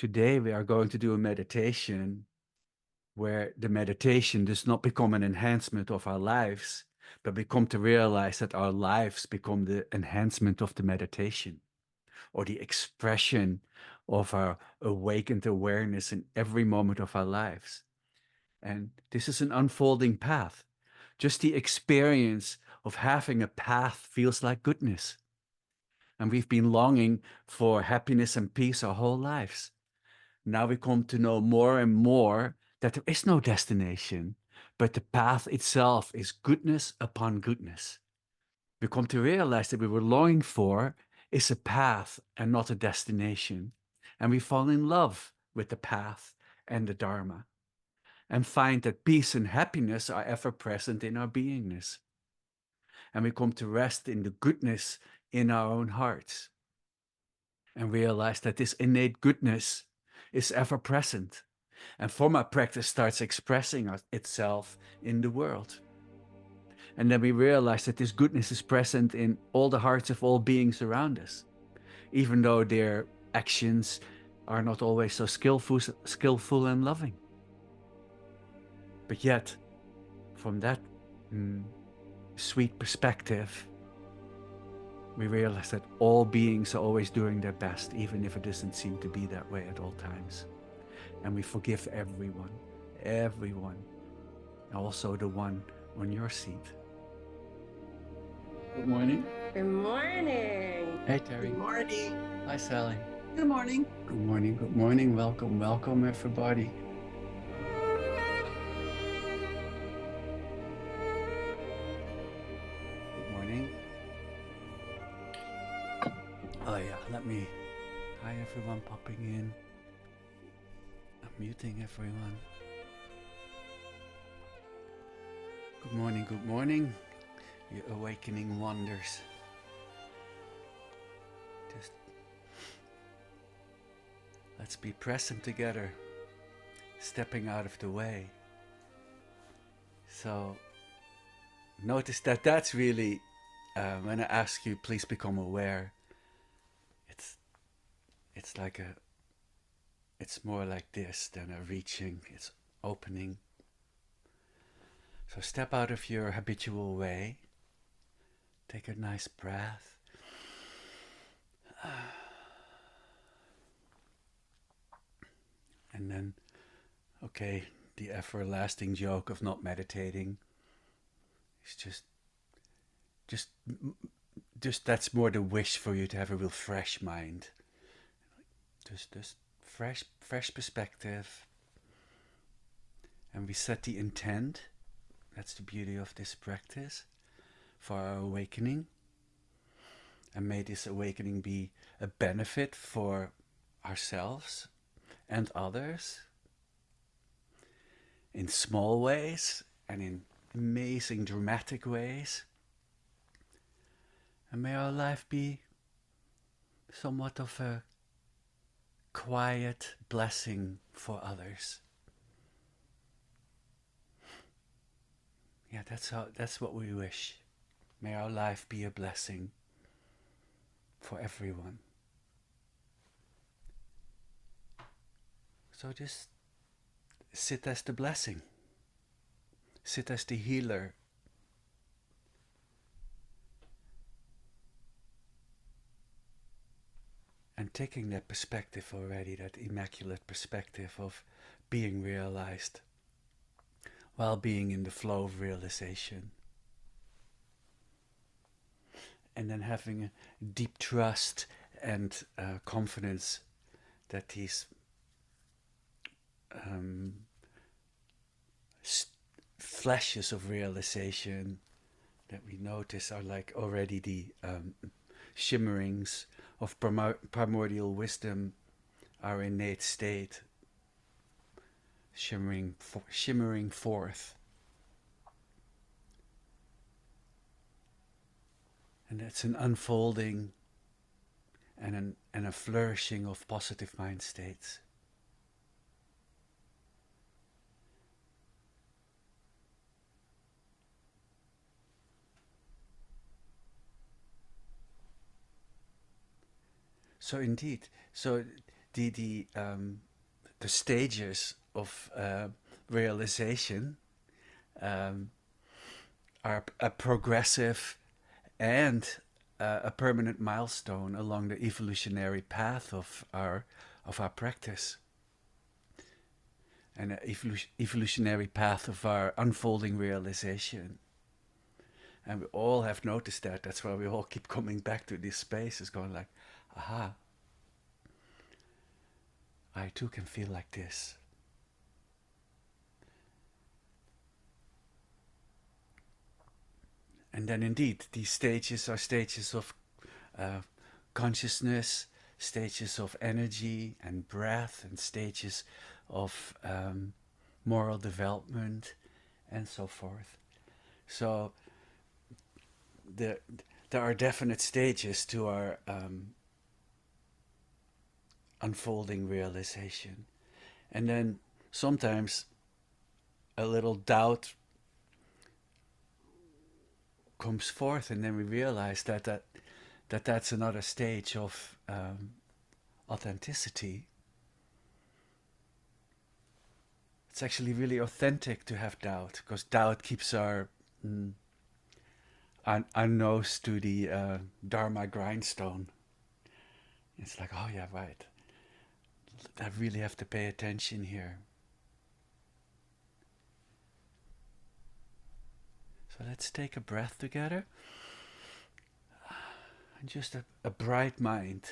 Today we are going to do a meditation where the meditation does not become an enhancement of our lives, but we come to realize that our lives become the enhancement of the meditation, or the expression of our awakened awareness in every moment of our lives. And this is an unfolding path. Just the experience of having a path feels like goodness. And we've been longing for happiness and peace our whole lives. Now we come to know more and more that there is no destination, but the path itself is goodness upon goodness. We come to realize that we were longing for is a path and not a destination. And we fall in love with the path and the Dharma and find that peace and happiness are ever present in our beingness. And we come to rest in the goodness in our own hearts and realize that this innate goodness is ever present, and from our practice starts expressing itself in the world. And then we realize that this goodness is present in all the hearts of all beings around us, even though their actions are not always so skillful and loving. But yet, from that sweet perspective, we realize that all beings are always doing their best, even if it doesn't seem to be that way at all times. And we forgive everyone, also the one on your seat. Good morning. Good morning. Hey, Terry. Good morning. Hi, Sally. Good morning. Good morning. Good morning. Welcome, welcome, everybody. Good morning. Oh yeah, hi everyone popping in. I'm muting everyone. Good morning, good morning. You awakening wonders. Just let's be present together, stepping out of the way. So notice that that's really, when I ask you, please become aware, it's more like this than a reaching, it's opening. So step out of your habitual way, take a nice breath. And then, okay, the everlasting joke of not meditating is just that's more the wish for you to have a real fresh mind. Just fresh perspective. And we set the intent. That's the beauty of this practice for our awakening. And may this awakening be a benefit for ourselves and others in small ways and in amazing dramatic ways. And may our life be somewhat of a quiet blessing for others. Yeah, that's what we wish. May our life be a blessing for everyone. So just sit as the blessing. Sit as the healer. And taking that perspective already, that immaculate perspective of being realized while being in the flow of realization. And then having a deep trust and confidence that these flashes of realization that we notice are like already the shimmerings of primordial wisdom, our innate state, shimmering forth. And that's an unfolding and a flourishing of positive mind states. So indeed, the stages of realization um, are a progressive and a permanent milestone along the evolutionary path of our practice, and an evolutionary path of our unfolding realization. And we all have noticed that. That's why we all keep coming back to this space. It's going like, aha, I too can feel like this. And then indeed, these stages are stages of consciousness, stages of energy and breath, and stages of moral development, and so forth. So there are definite stages to our unfolding realization. And then sometimes a little doubt comes forth, and then we realize that's another stage of authenticity. It's actually really authentic to have doubt, because doubt keeps our nose to the Dharma grindstone. It's like, oh yeah, right. I really have to pay attention here. So let's take a breath together. And just a bright mind.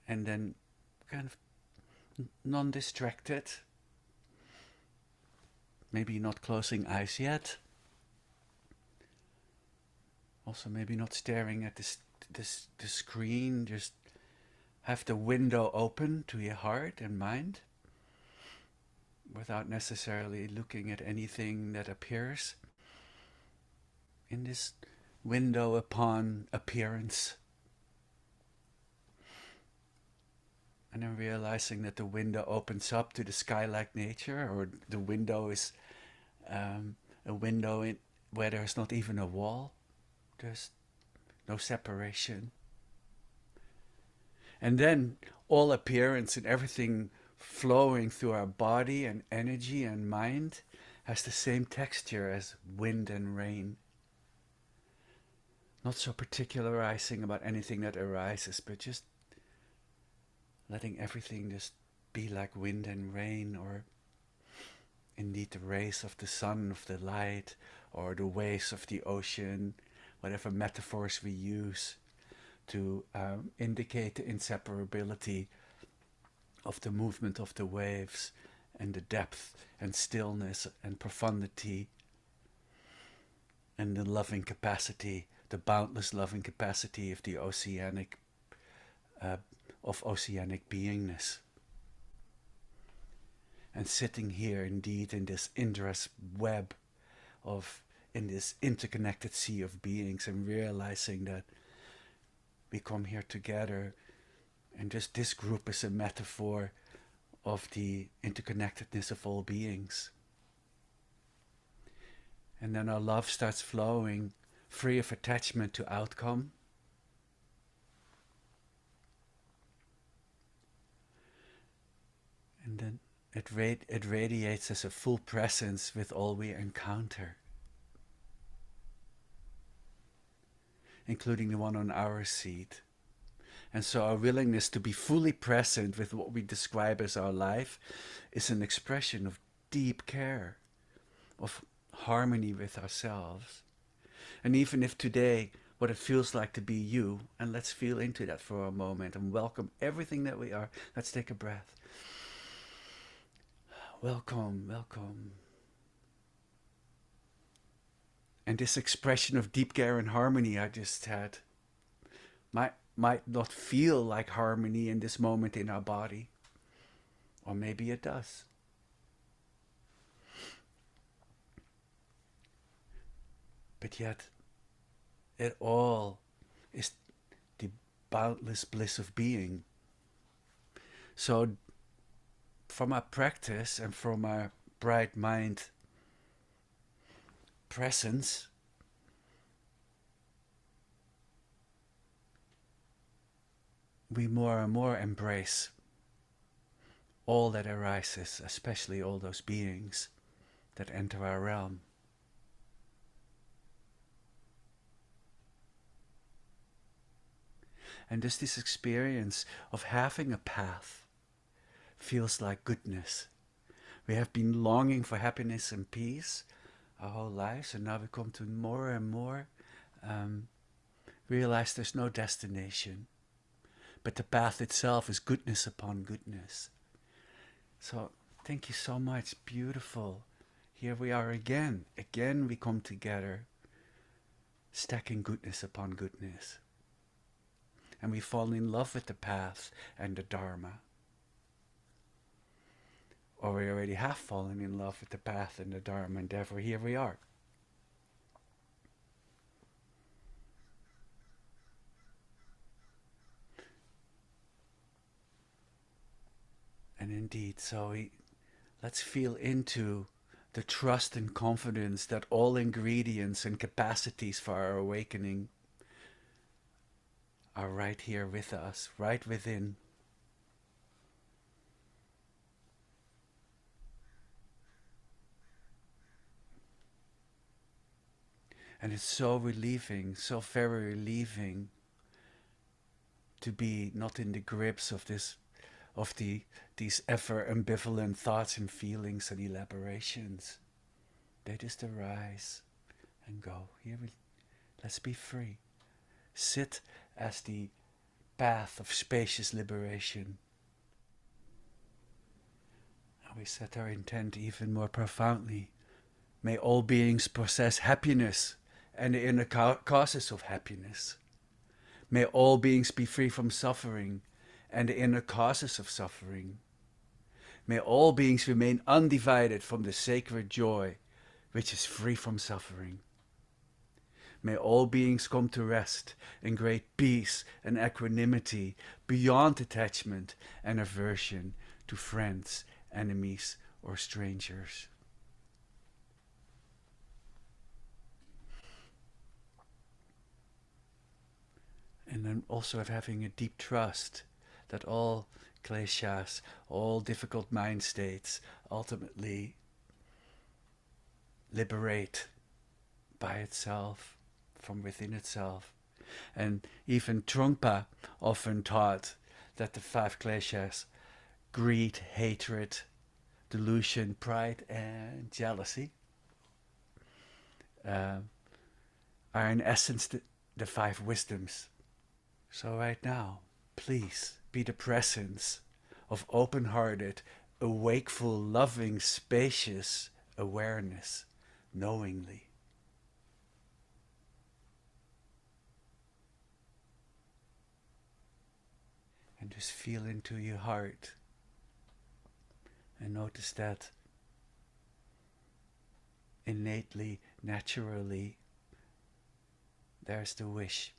And then kind of non-distracted. Maybe not closing eyes yet. Also maybe not staring at the screen. Just have the window open to your heart and mind, without necessarily looking at anything that appears in this window upon appearance. And then realizing that the window opens up to the sky-like nature, or the window is a window where there's not even a wall. There's no separation. And then all appearance and everything flowing through our body and energy and mind has the same texture as wind and rain. Not so particularizing about anything that arises, but just letting everything just be like wind and rain, or indeed the rays of the sun, of the light, or the waves of the ocean, whatever metaphors we use to indicate the inseparability of the movement of the waves, and the depth and stillness and profundity and the loving capacity, the boundless loving capacity of the oceanic beingness. And sitting here indeed in this Indra's web in this interconnected sea of beings, and realizing that we come here together, and just this group is a metaphor of the interconnectedness of all beings. And then our love starts flowing, free of attachment to outcome. And then it radiates as a full presence with all we encounter, including the one on our seat. And so our willingness to be fully present with what we describe as our life is an expression of deep care, of harmony with ourselves. And even if today what it feels like to be you, and let's feel into that for a moment and welcome everything that we are. Let's take a breath. Welcome, welcome. And this expression of deep care and harmony I just had might not feel like harmony in this moment in our body. Or maybe it does. But yet, it all is the boundless bliss of being. So, from our practice and from our bright mind presence, we more and more embrace all that arises, especially all those beings that enter our realm. And just this experience of having a path feels like goodness. We have been longing for happiness and peace our whole lives, and now we come to more and more realize there's no destination, but the path itself is goodness upon goodness. So thank you so much. Beautiful. Here we are again. Again we come together, stacking goodness upon goodness. And we fall in love with the path and the Dharma. Or we already have fallen in love with the path and the Dharma, and therefore here we are. And indeed, so let's feel into the trust and confidence that all ingredients and capacities for our awakening are right here with us, right within. And it's so relieving, so very relieving to be not in the grips of these ever ambivalent thoughts and feelings and elaborations. They just arise and go. Let's be free. Sit as the path of spacious liberation. And we set our intent even more profoundly. May all beings possess happiness and the inner causes of happiness. May all beings be free from suffering and the inner causes of suffering. May all beings remain undivided from the sacred joy which is free from suffering. May all beings come to rest in great peace and equanimity beyond attachment and aversion to friends, enemies, or strangers. And then also of having a deep trust that all kleshas, all difficult mind states ultimately liberate by itself, from within itself. And even Trungpa often taught that the 5 kleshas, greed, hatred, delusion, pride, and jealousy, are in essence the 5 wisdoms. So right now, please be the presence of open-hearted, awakeful, loving, spacious awareness, knowingly. And just feel into your heart and notice that innately, naturally, there's the wish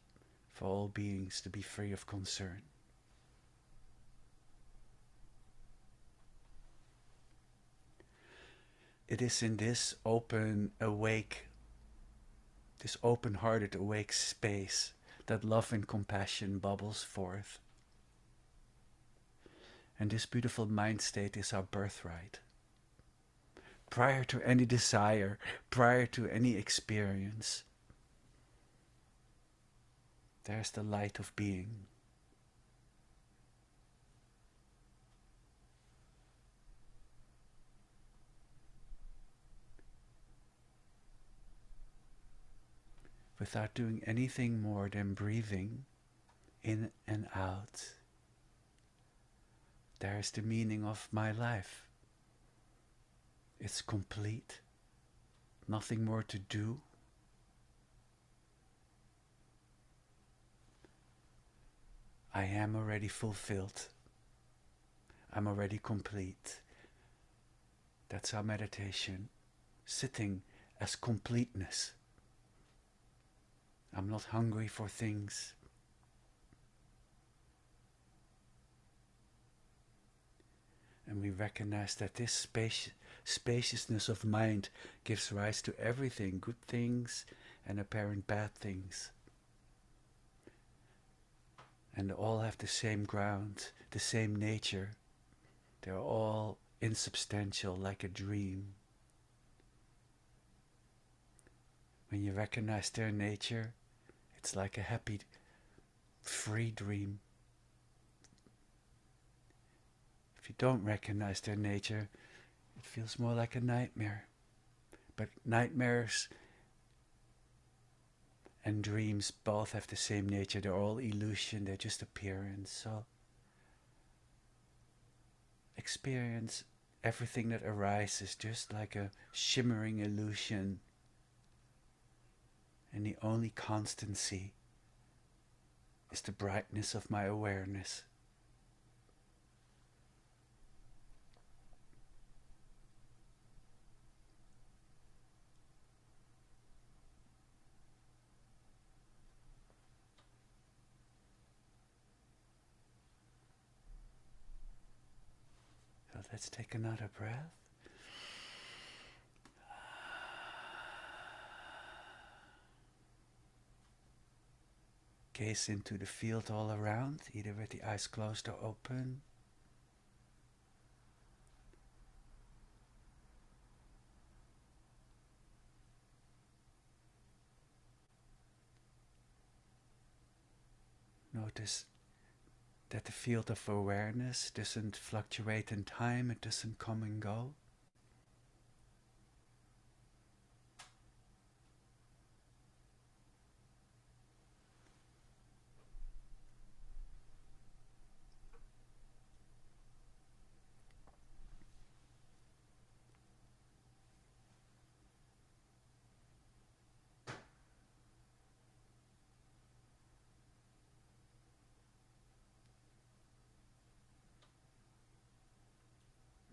for all beings to be free of concern. It is in this open, awake, this open-hearted, awake space that love and compassion bubbles forth. And this beautiful mind state is our birthright. Prior to any desire, prior to any experience, there's the light of being. Without doing anything more than breathing in and out, there's the meaning of my life. It's complete. Nothing more to do. I am already fulfilled. I'm already complete. That's our meditation. Sitting as completeness. I'm not hungry for things. And we recognize that this spaciousness of mind gives rise to everything, good things and apparent bad things. And all have the same ground, the same nature. They're all insubstantial, like a dream. When you recognize their nature, it's like a happy, free dream. If you don't recognize their nature, it feels more like a nightmare. But nightmares and dreams both have the same nature. They're all illusion, they're just appearance. So experience everything that arises just like a shimmering illusion. And the only constancy is the brightness of my awareness. So let's take another breath. Gaze into the field all around, either with the eyes closed or open. Notice that the field of awareness doesn't fluctuate in time, it doesn't come and go.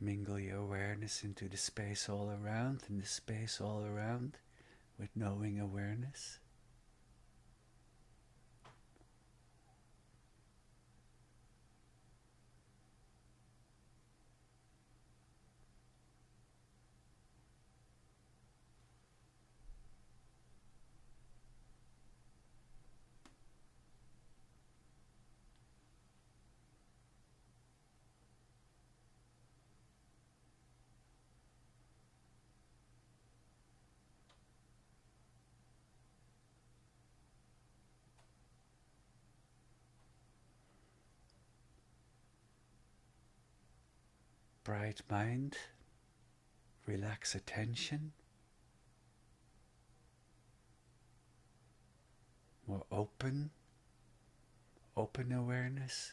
Mingle your awareness into the space all around, and the space all around with knowing awareness. Bright mind, relax attention, more open awareness.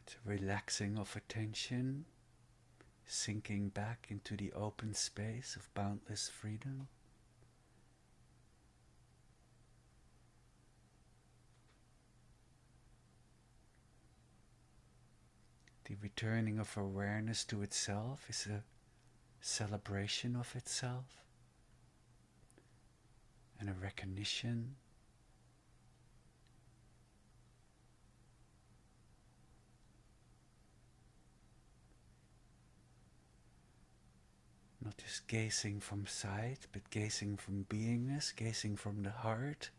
It's a relaxing of attention, sinking back into the open space of boundless freedom. The returning of awareness to itself is a celebration of itself and a recognition. Not just gazing from sight, but gazing from beingness, gazing from the heart.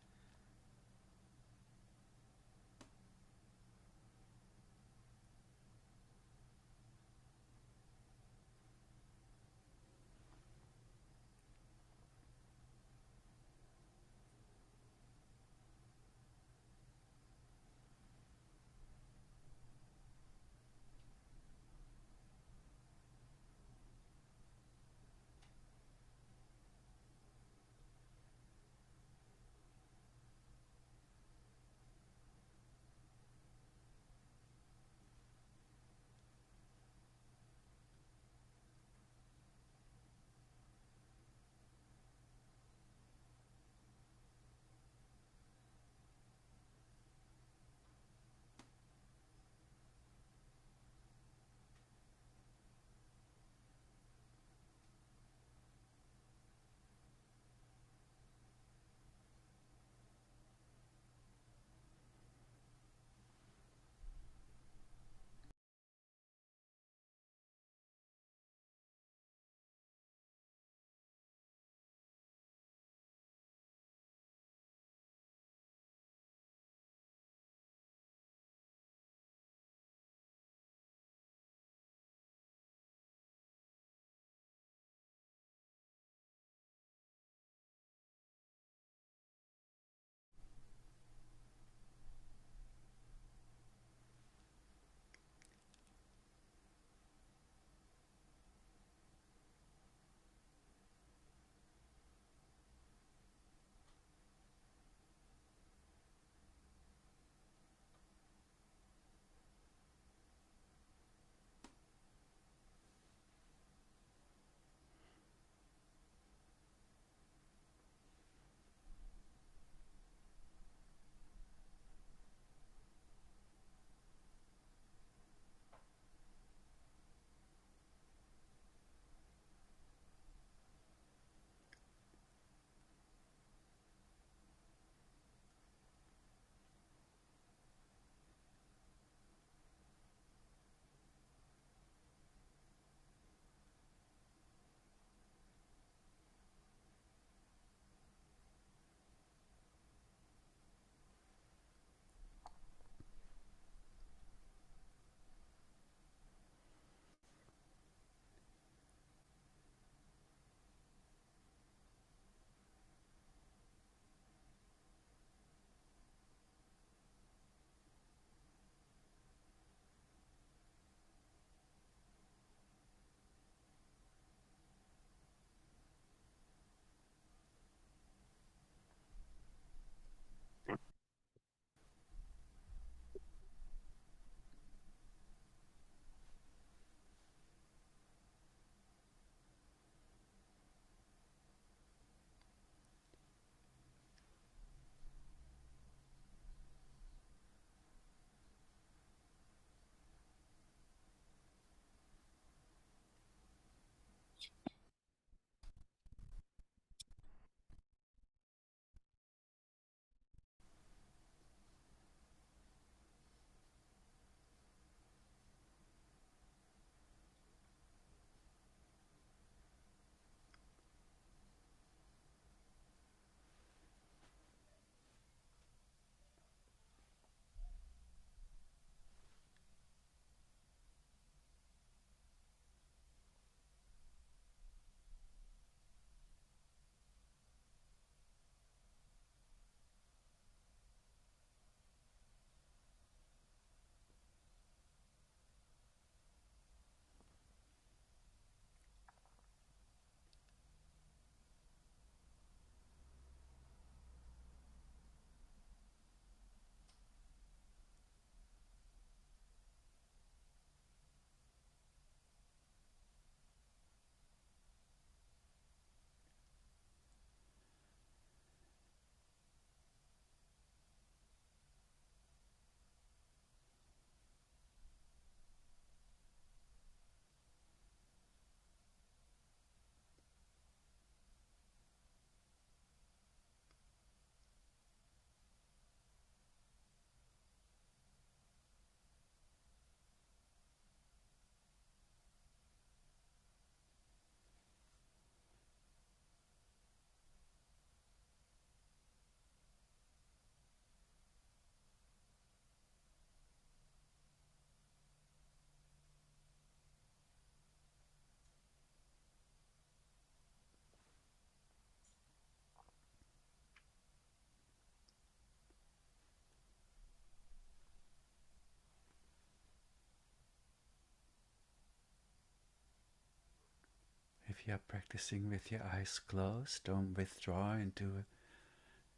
If you're practicing with your eyes closed, don't withdraw into a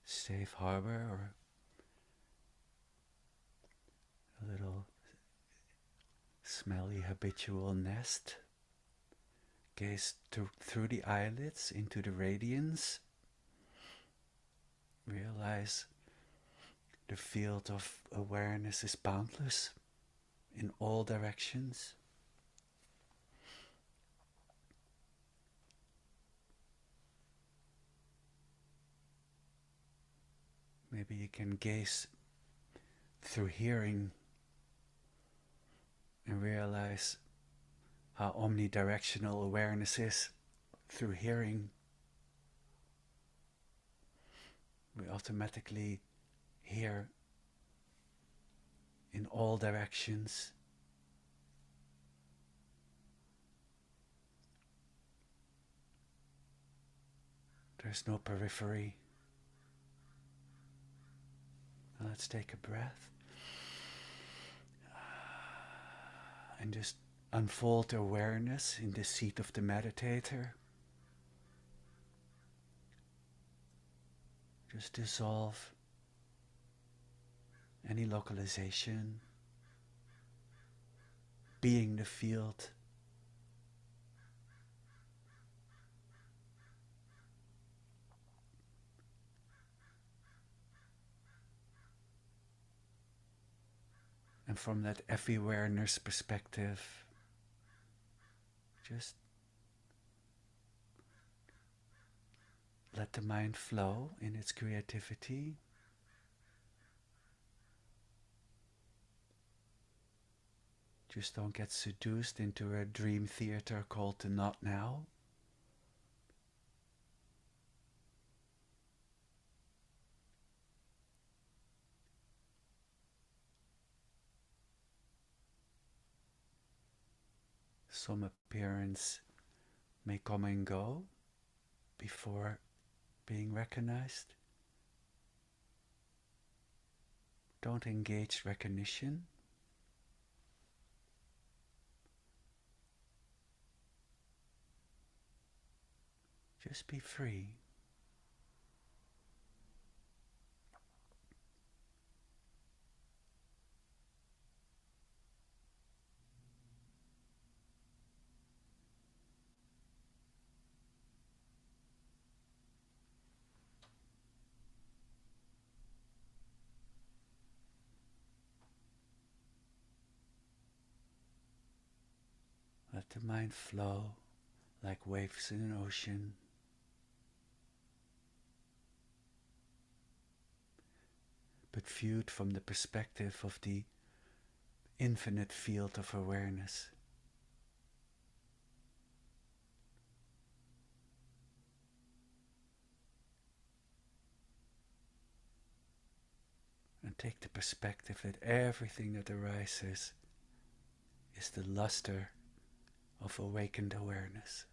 safe harbor or a little smelly habitual nest. Gaze through the eyelids into the radiance. Realize the field of awareness is boundless in all directions. Maybe you can gaze through hearing and realize how omnidirectional awareness is through hearing. We automatically hear in all directions. There's no periphery. Now let's take a breath and just unfold awareness in the seat of the meditator. Just dissolve any localization, being the field. And from that every-awareness perspective, just let the mind flow in its creativity. Just don't get seduced into a dream theater called the not now. Some appearance may come and go before being recognized. Don't engage recognition. Just be free. Let the mind flow like waves in an ocean. But viewed from the perspective of the infinite field of awareness. And take the perspective that everything that arises is the luster of awakened awareness.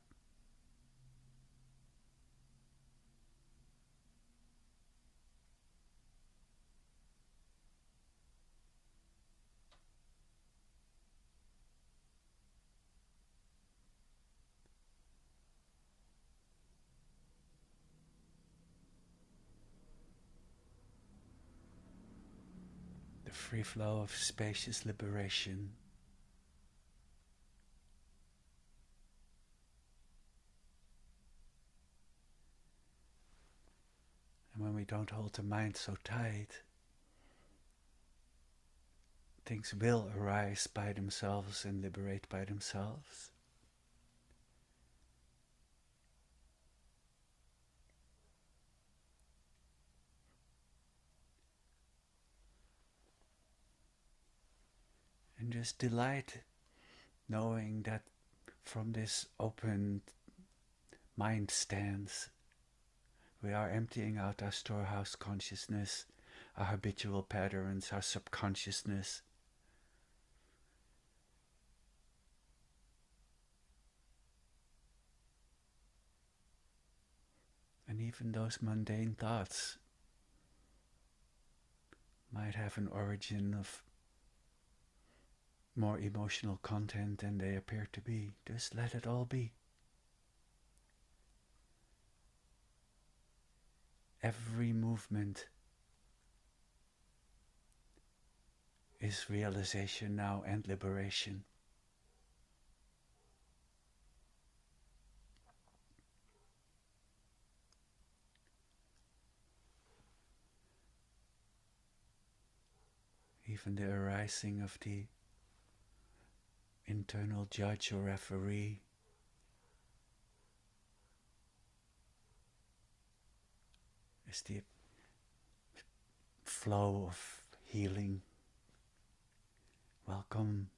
The free flow of spacious liberation. And when we don't hold the mind so tight, things will arise by themselves and liberate by themselves. And just delight knowing that from this open mind stance, we are emptying out our storehouse consciousness, our habitual patterns, our subconsciousness. And even those mundane thoughts might have an origin of more emotional content than they appear to be. Just let it all be. Every movement is realization now and liberation. Even the arising of the internal judge or referee is the flow of healing. Welcome.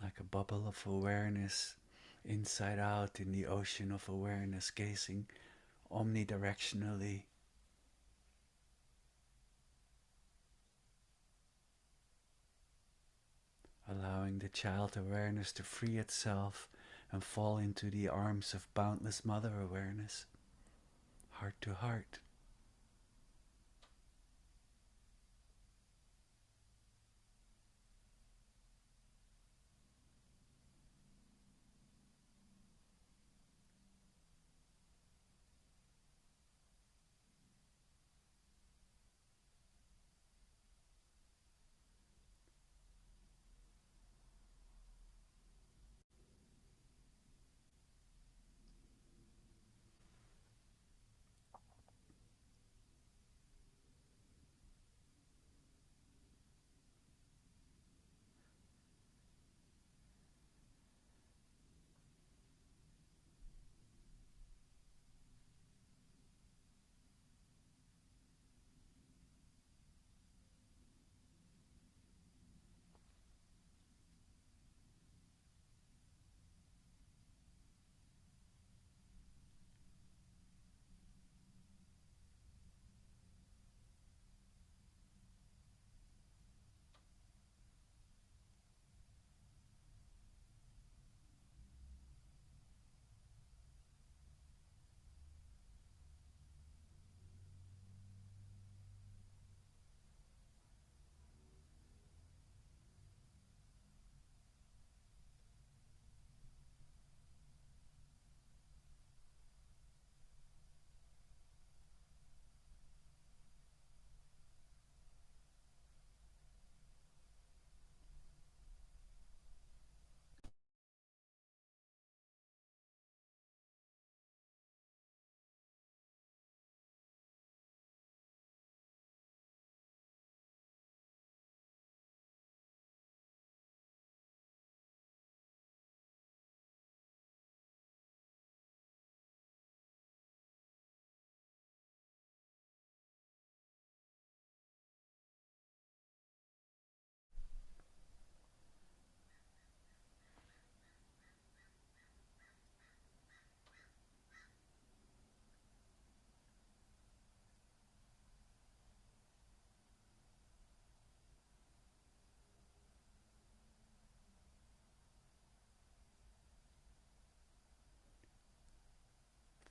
Like a bubble of awareness, inside out in the ocean of awareness, gazing omnidirectionally. Allowing the child awareness to free itself and fall into the arms of boundless mother awareness, heart to heart.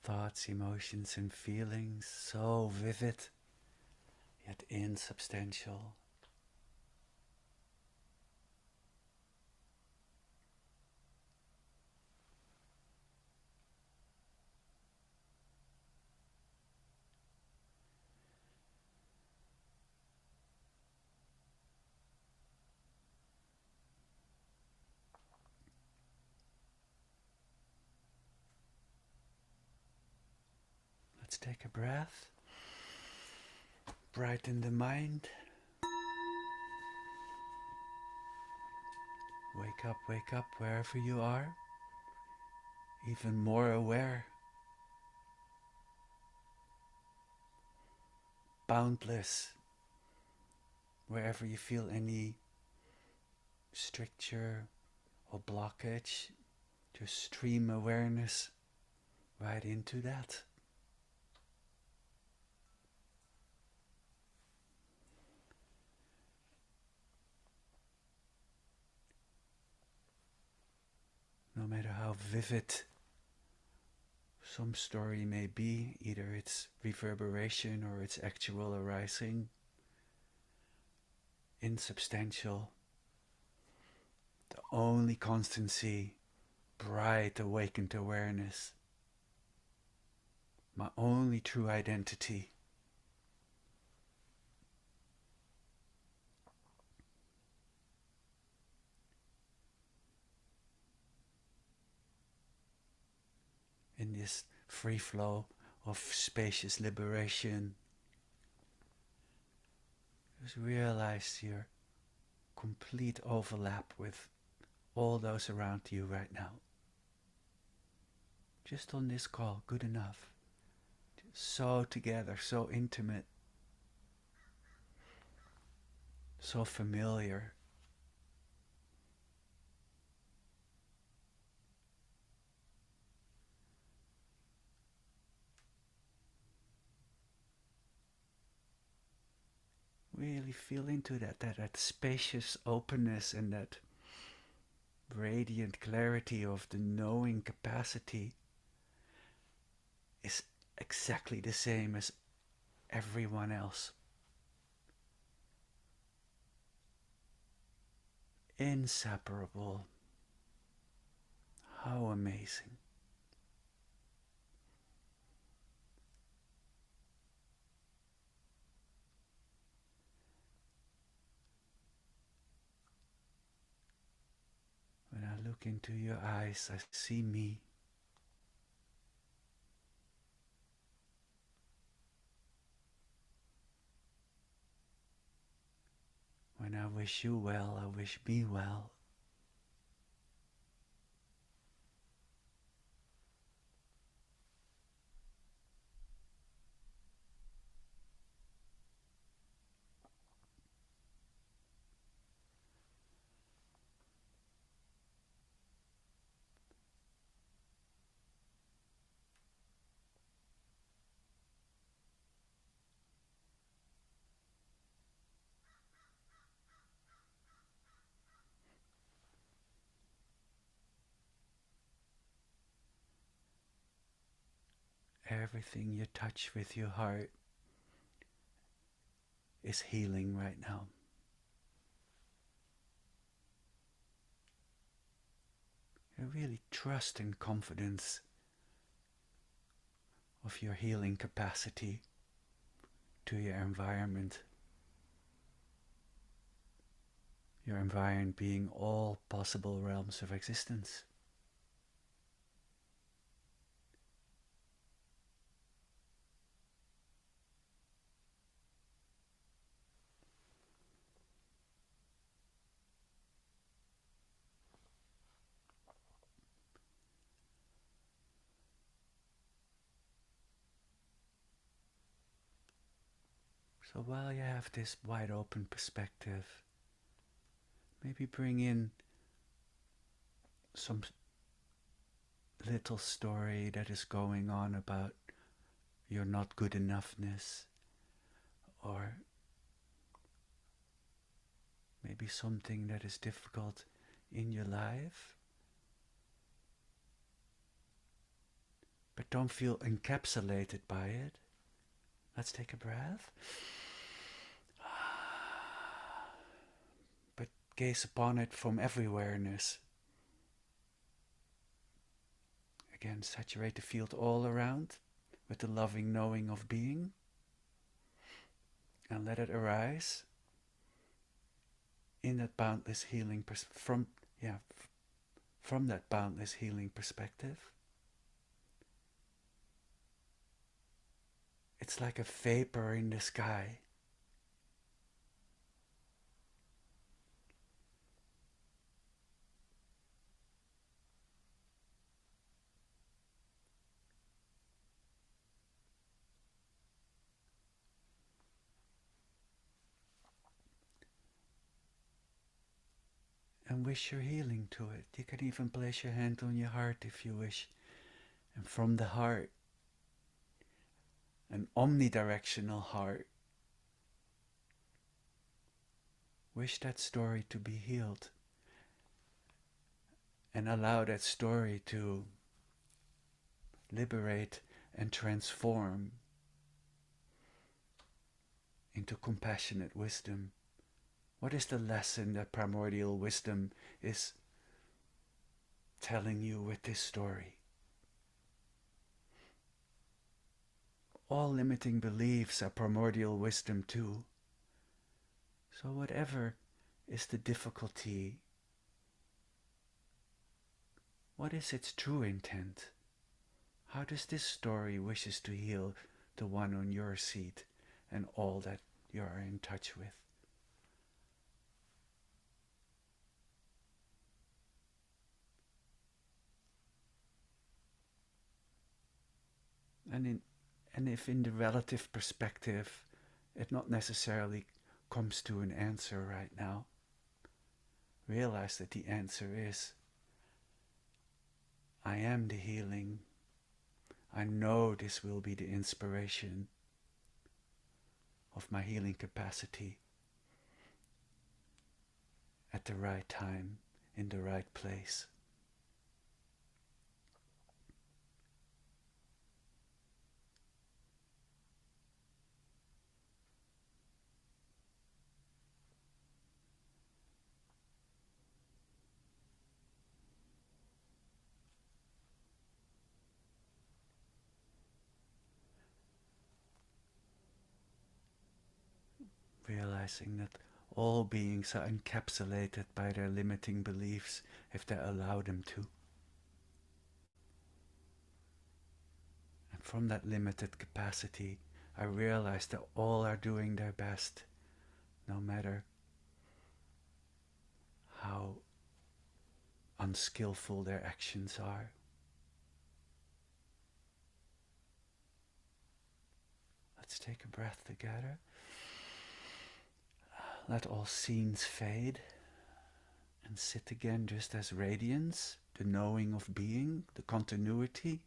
Thoughts, emotions, and feelings so vivid, yet insubstantial. Let's take a breath, brighten the mind. Wake up wherever you are, even more aware. boundless. Wherever you feel any stricture or blockage, just stream awareness right into that. No matter how vivid some story may be, either its reverberation or its actual arising, insubstantial, the only constancy, bright awakened awareness, my only true identity. In this free flow of spacious liberation, just realize your complete overlap with all those around you right now. Just on this call, good enough. Just so together, so intimate, so familiar. Really feel into that spacious openness and that radiant clarity of the knowing capacity is exactly the same as everyone else. Inseparable. How amazing. When I look into your eyes, I see me. When I wish you well, I wish me well. Everything you touch with your heart is healing right now. You really trust and confidence of your healing capacity to your environment. Your environment being all possible realms of existence. So while you have this wide open perspective, maybe bring in some little story that is going on about your not good enoughness, or maybe something that is difficult in your life. But don't feel encapsulated by it. Let's take a breath. But gaze upon it from everywhereness. Again, saturate the field all around with the loving knowing of being. And let it arise in that boundless healing from that boundless healing perspective. It's like a vapor in the sky. and wish your healing to it. You can even place your hand on your heart if you wish. And from the heart, an omnidirectional heart, wish that story to be healed. And allow that story to liberate and transform into compassionate wisdom. What is the lesson that primordial wisdom is telling you with this story? All limiting beliefs are primordial wisdom too. So whatever is the difficulty, what is its true intent? How does this story wishes to heal the one on your seat and all that you are in touch with? And if in the relative perspective it not necessarily comes to an answer right now, realize that the answer is, I am the healing. I know this will be the inspiration of my healing capacity at the right time, in the right place. Realizing that all beings are encapsulated by their limiting beliefs if they allow them to. And from that limited capacity, I realize that all are doing their best, no matter how unskillful their actions are. Let's take a breath together. Let all scenes fade and sit again just as radiance, the knowing of being, the continuity.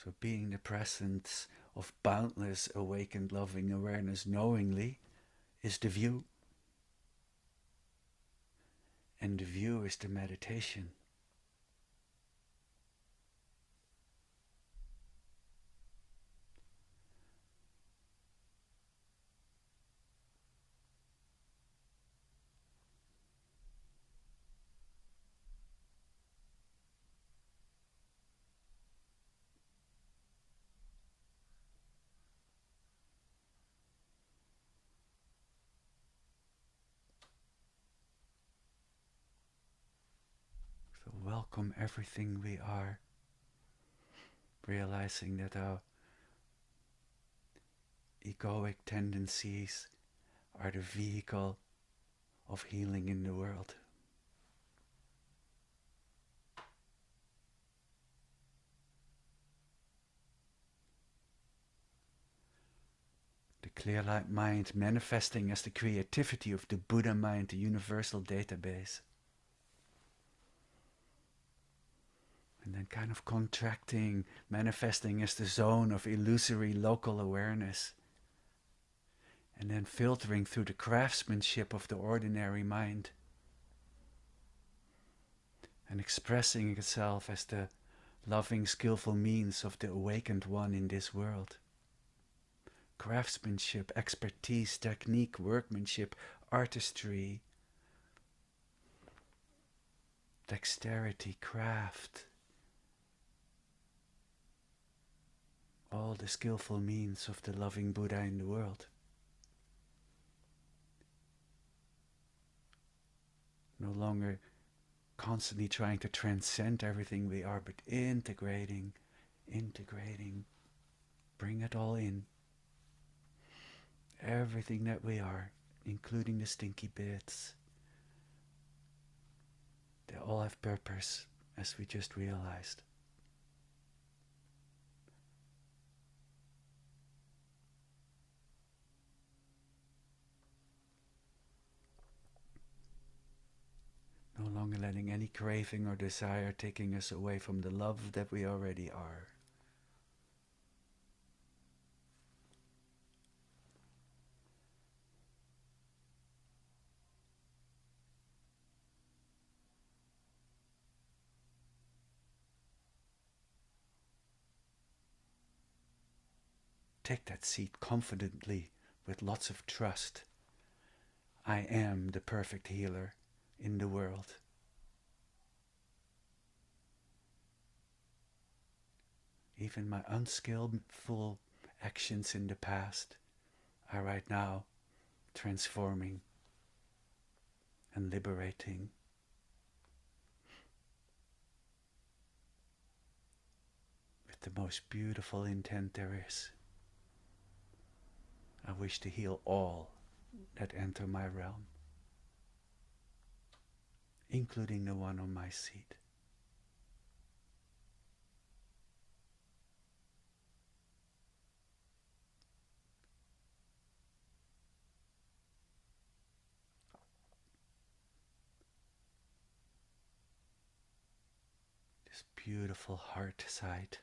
So being the presence of boundless, awakened, loving awareness knowingly is the view. And the view is the meditation. So welcome everything we are, realizing that our egoic tendencies are the vehicle of healing in the world. The clear light mind manifesting as the creativity of the Buddha mind, the universal database. And then kind of contracting, manifesting as the zone of illusory local awareness. And then filtering through the craftsmanship of the ordinary mind. And expressing itself as the loving, skillful means of the awakened one in this world. Craftsmanship, expertise, technique, workmanship, artistry, dexterity, craft. All the skillful means of the loving Buddha in the world. No longer constantly trying to transcend everything we are, but integrating, bring it all in. Everything that we are, including the stinky bits, they all have purpose, as we just realized. No longer letting any craving or desire taking us away from the love that we already are. Take that seat confidently with lots of trust. I am the perfect healer in the world. Even my unskillful actions in the past are right now transforming and liberating. With the most beautiful intent there is. I wish to heal all that enter my realm, including the one on my seat. This beautiful heart side.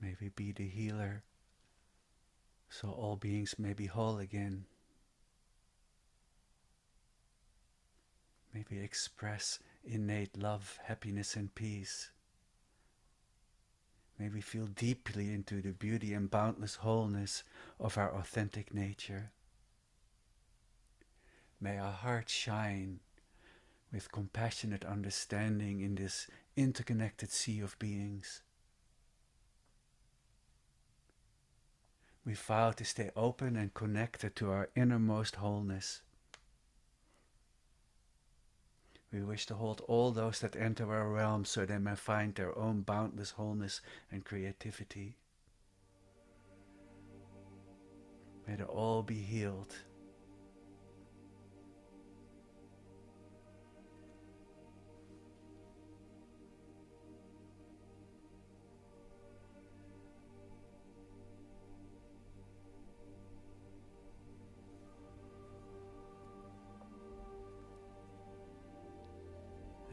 May we be the healer, so all beings may be whole again. May we express innate love, happiness and peace. May we feel deeply into the beauty and boundless wholeness of our authentic nature. May our hearts shine with compassionate understanding in this interconnected sea of beings. We vow to stay open and connected to our innermost wholeness. We wish to hold all those that enter our realm so they may find their own boundless wholeness and creativity. May they all be healed.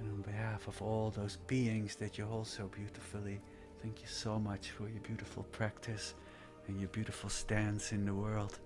And on behalf of all those beings that you hold so beautifully, thank you so much for your beautiful practice and your beautiful stance in the world.